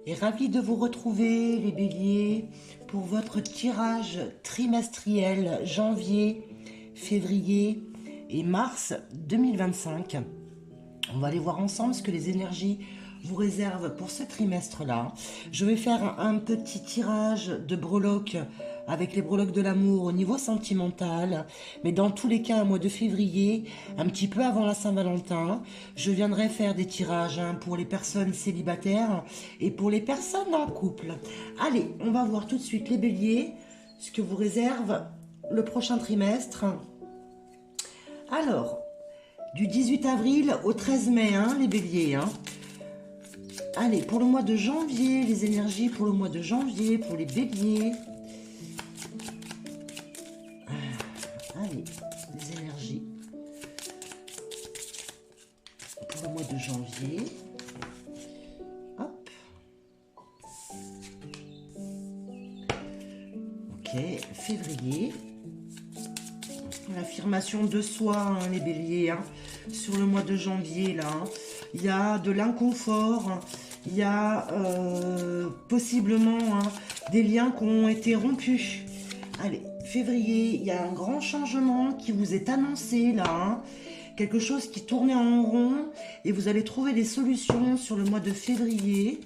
Et ravi de vous retrouver les béliers pour votre tirage trimestriel janvier, février et mars 2025. On va aller voir ensemble ce que les énergies vous réservent pour ce trimestre-là. Je vais faire un petit tirage de breloques avec les breloques de l'amour au niveau sentimental. Mais dans tous les cas, au mois de février, un petit peu avant la Saint-Valentin, je viendrai faire des tirages pour les personnes célibataires et pour les personnes en couple. Allez, on va voir tout de suite les béliers, ce que vous réserve le prochain trimestre. Alors, du 18 avril au 13 mai, les béliers. Allez, pour le mois de janvier, les énergies pour le mois de janvier, pour les béliers. Allez, les énergies pour le mois de janvier. Hop. Ok, février. L'affirmation de soi, les béliers, sur le mois de janvier, là. Il y a de l'inconfort, il y a possiblement des liens qui ont été rompus. Allez, février, il y a un grand changement qui vous est annoncé, là. Quelque chose qui tournait en rond et vous allez trouver des solutions sur le mois de février.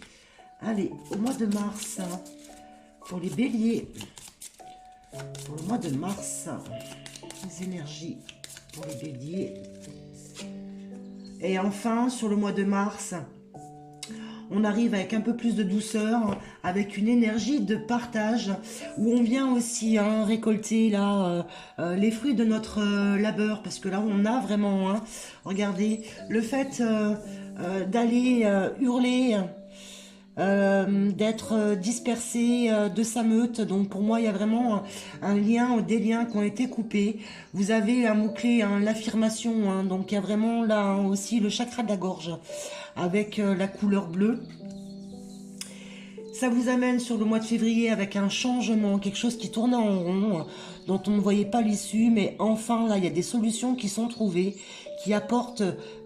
Allez, au mois de mars, pour les béliers, pour le mois de mars, les énergies pour les béliers. Et enfin, sur le mois de mars, on arrive avec un peu plus de douceur, avec une énergie de partage, où on vient aussi récolter là les fruits de notre labeur, parce que là on a vraiment, regardez, le fait d'aller hurler, d'être dispersé de sa meute. Donc pour moi il y a vraiment un lien, des liens qui ont été coupés. Vous avez un mot-clé, l'affirmation, donc il y a vraiment là aussi le chakra de la gorge avec la couleur bleue. Ça vous amène sur le mois de février avec un changement, quelque chose qui tournait en rond, dont on ne voyait pas l'issue, mais enfin là il y a des solutions qui sont trouvées, qui apportent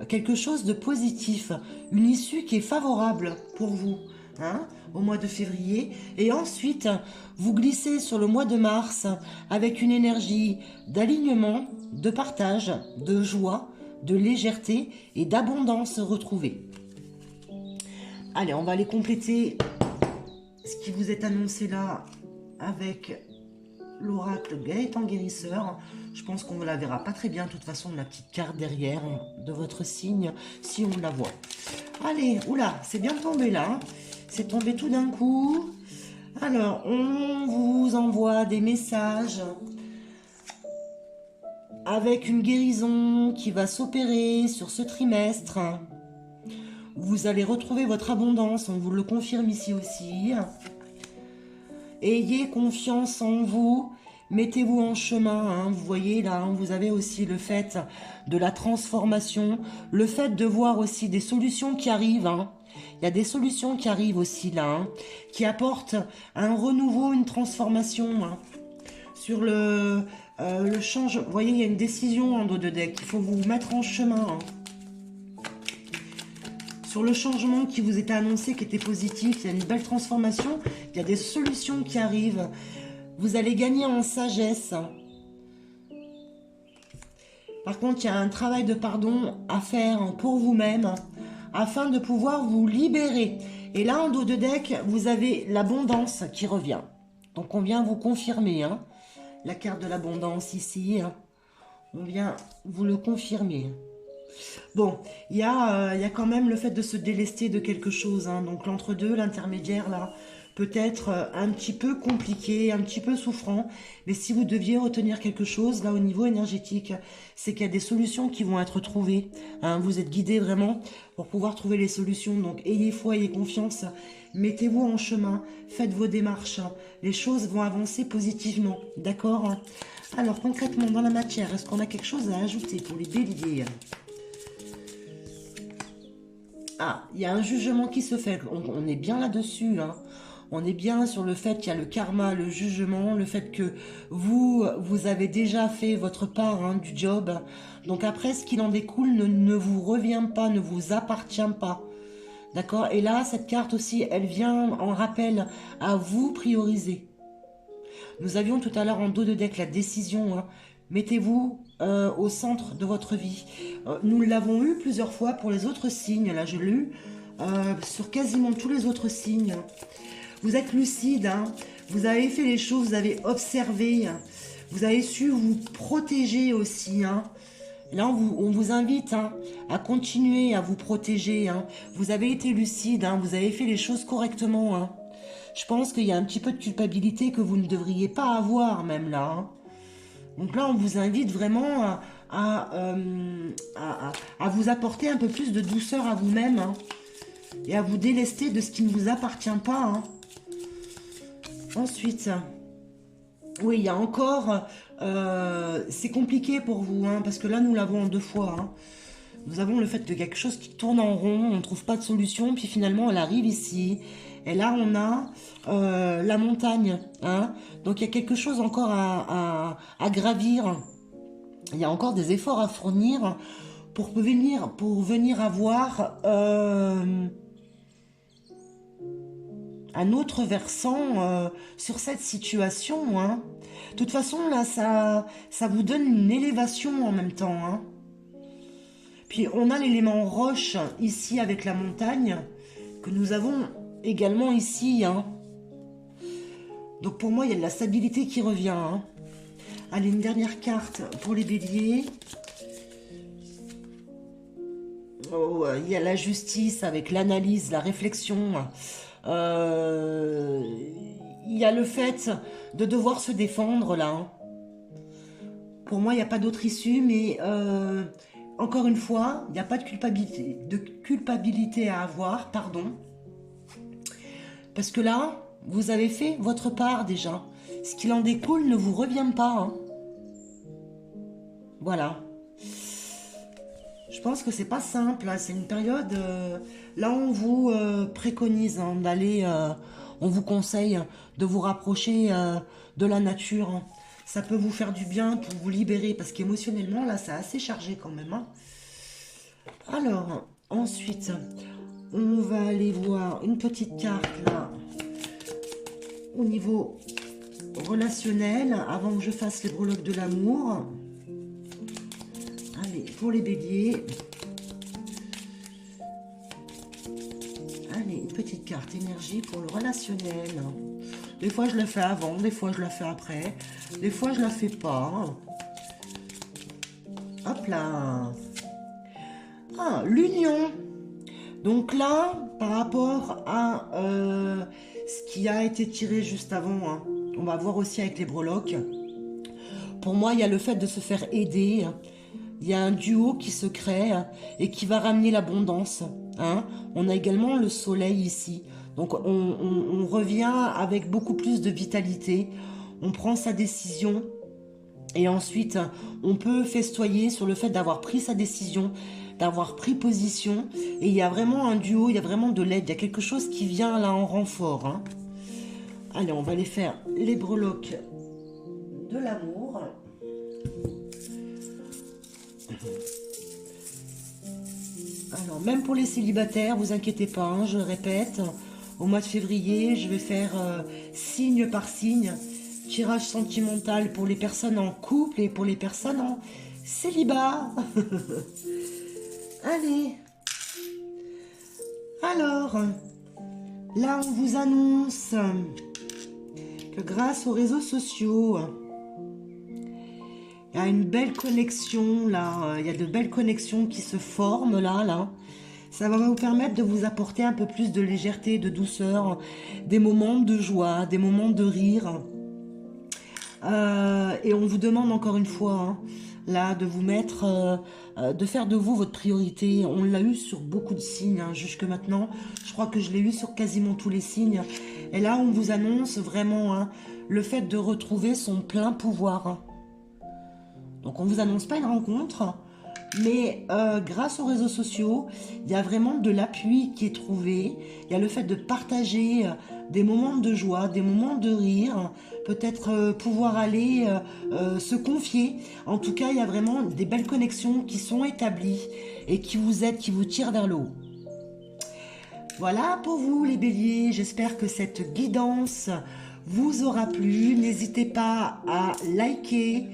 quelque chose de positif, une issue qui est favorable pour vous. Au mois de février, et ensuite vous glissez sur le mois de mars avec une énergie d'alignement, de partage, de joie, de légèreté et d'abondance retrouvée. Allez, on va aller compléter ce qui vous est annoncé là avec l'oracle Gaëtan Guérisseur. Je pense qu'on ne la verra pas très bien, de toute façon, la petite carte derrière de votre signe, si on la voit. Allez, oula, c'est bien tombé là. C'est tombé tout d'un coup. Alors, on vous envoie des messages avec une guérison qui va s'opérer sur ce trimestre. Vous allez retrouver votre abondance, on vous le confirme ici aussi. Ayez confiance en vous, mettez-vous en chemin. Vous voyez là, vous avez aussi le fait de la transformation, le fait de voir aussi des solutions qui arrivent. Il y a des solutions qui arrivent aussi là, qui apportent un renouveau, une transformation. Sur le changement, vous voyez, il y a une décision en dos de deck, il faut vous mettre en chemin. Sur le changement qui vous était annoncé, qui était positif, il y a une belle transformation, il y a des solutions qui arrivent. Vous allez gagner en sagesse. Par contre, il y a un travail de pardon à faire pour vous-même, afin de pouvoir vous libérer. Et là, en dos de deck, vous avez l'abondance qui revient. Donc, on vient vous confirmer la carte de l'abondance ici. On vient vous le confirmer. Bon, il y a quand même le fait de se délester de quelque chose. Donc, l'entre-deux, l'intermédiaire, là, peut être un petit peu compliqué, un petit peu souffrant. Mais si vous deviez retenir quelque chose, là, au niveau énergétique, c'est qu'il y a des solutions qui vont être trouvées. Vous êtes guidé vraiment pour pouvoir trouver les solutions. Donc, ayez foi, ayez confiance. Mettez-vous en chemin. Faites vos démarches. Les choses vont avancer positivement. D'accord? Alors, concrètement, dans la matière, est-ce qu'on a quelque chose à ajouter pour les béliers? Ah, il y a un jugement qui se fait. On est bien là-dessus. On est bien sur le fait qu'il y a le karma, le jugement, le fait que vous avez déjà fait votre part du job. Donc après, ce qu'il en découle ne vous revient pas, ne vous appartient pas. D'accord? Et là, cette carte aussi, elle vient en rappel à vous prioriser. Nous avions tout à l'heure en dos de deck la décision, hein. Mettez-vous au centre de votre vie. Nous l'avons eu plusieurs fois pour les autres signes. Là, je l'ai eu sur quasiment tous les autres signes. Vous êtes lucide, hein. Vous avez fait les choses, vous avez observé. Vous avez su vous protéger aussi, hein. Là, on vous invite, hein, à continuer à vous protéger, hein. Vous avez été lucide, hein, vous avez fait les choses correctement, hein. Je pense qu'il y a un petit peu de culpabilité que vous ne devriez pas avoir, même là, hein. Donc là, on vous invite vraiment à vous apporter un peu plus de douceur à vous-même, hein, et à vous délester de ce qui ne vous appartient pas, hein. Ensuite, oui, il y a encore... c'est compliqué pour vous, hein, parce que là, nous l'avons en deux fois, hein. Nous avons le fait de quelque chose qui tourne en rond, on ne trouve pas de solution, puis finalement, elle arrive ici. Et là, on a la montagne, hein. Donc, il y a quelque chose encore à gravir. Il y a encore des efforts à fournir pour venir avoir un autre versant sur cette situation, hein. De toute façon, là, ça vous donne une élévation en même temps, hein. Puis, on a l'élément roche ici avec la montagne que nous avons également ici, hein. Donc, pour moi, il y a de la stabilité qui revient, hein. Allez, une dernière carte pour les béliers. Oh, il y a la justice avec l'analyse, la réflexion. Il y a le fait de devoir se défendre, là, hein. Pour moi, il n'y a pas d'autre issue, mais encore une fois, il n'y a pas de culpabilité à avoir, pardon. Parce que là, vous avez fait votre part déjà. Ce qu'il en découle ne vous revient pas, hein. Voilà. Je pense que c'est pas simple, hein. C'est une période... là, on vous préconise, hein, d'aller... on vous conseille de vous rapprocher de la nature, hein. Ça peut vous faire du bien pour vous libérer, parce qu'émotionnellement, là, c'est assez chargé quand même, hein. Alors, ensuite, on va aller voir une petite carte, là, au niveau relationnel, avant que je fasse les breloques de l'amour. Allez, pour les béliers. Allez, une petite carte énergie pour le relationnel. Des fois, je la fais avant, des fois, je la fais après. Des fois, je la fais pas. Hop là. Ah, l'union. Donc là, par rapport à ce qui a été tiré juste avant, hein, on va voir aussi avec les breloques. Pour moi, il y a le fait de se faire aider. Il y a un duo qui se crée et qui va ramener l'abondance, hein. On a également le soleil ici. Donc, on revient avec beaucoup plus de vitalité. On prend sa décision. Et ensuite, on peut festoyer sur le fait d'avoir pris sa décision, d'avoir pris position. Et il y a vraiment un duo, il y a vraiment de l'aide. Il y a quelque chose qui vient là en renfort, hein. Allez, on va aller faire les breloques de l'amour. Alors, même pour les célibataires, vous inquiétez pas, hein, je répète, au mois de février, je vais faire signe par signe, tirage sentimental pour les personnes en couple et pour les personnes en célibat. Allez. Alors, là, on vous annonce que grâce aux réseaux sociaux, il y a une belle connexion, là. Il y a de belles connexions qui se forment, là. Ça va vous permettre de vous apporter un peu plus de légèreté, de douceur, des moments de joie, des moments de rire. Et on vous demande encore une fois, hein, là, de vous mettre, de faire de vous votre priorité. On l'a eu sur beaucoup de signes, hein, jusque maintenant. Je crois que je l'ai eu sur quasiment tous les signes. Et là, on vous annonce vraiment, hein, le fait de retrouver son plein pouvoir. Donc, on ne vous annonce pas une rencontre, mais grâce aux réseaux sociaux, il y a vraiment de l'appui qui est trouvé. Il y a le fait de partager des moments de joie, des moments de rire, peut-être pouvoir aller se confier. En tout cas, il y a vraiment des belles connexions qui sont établies et qui vous aident, qui vous tirent vers le haut. Voilà pour vous les béliers, j'espère que cette guidance vous aura plu. N'hésitez pas à liker,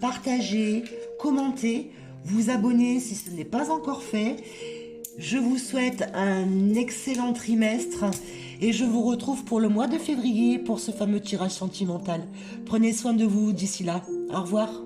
partager, commenter, vous abonner si ce n'est pas encore fait. Je vous souhaite un excellent trimestre et je vous retrouve pour le mois de février pour ce fameux tirage sentimental. Prenez soin de vous d'ici là. Au revoir.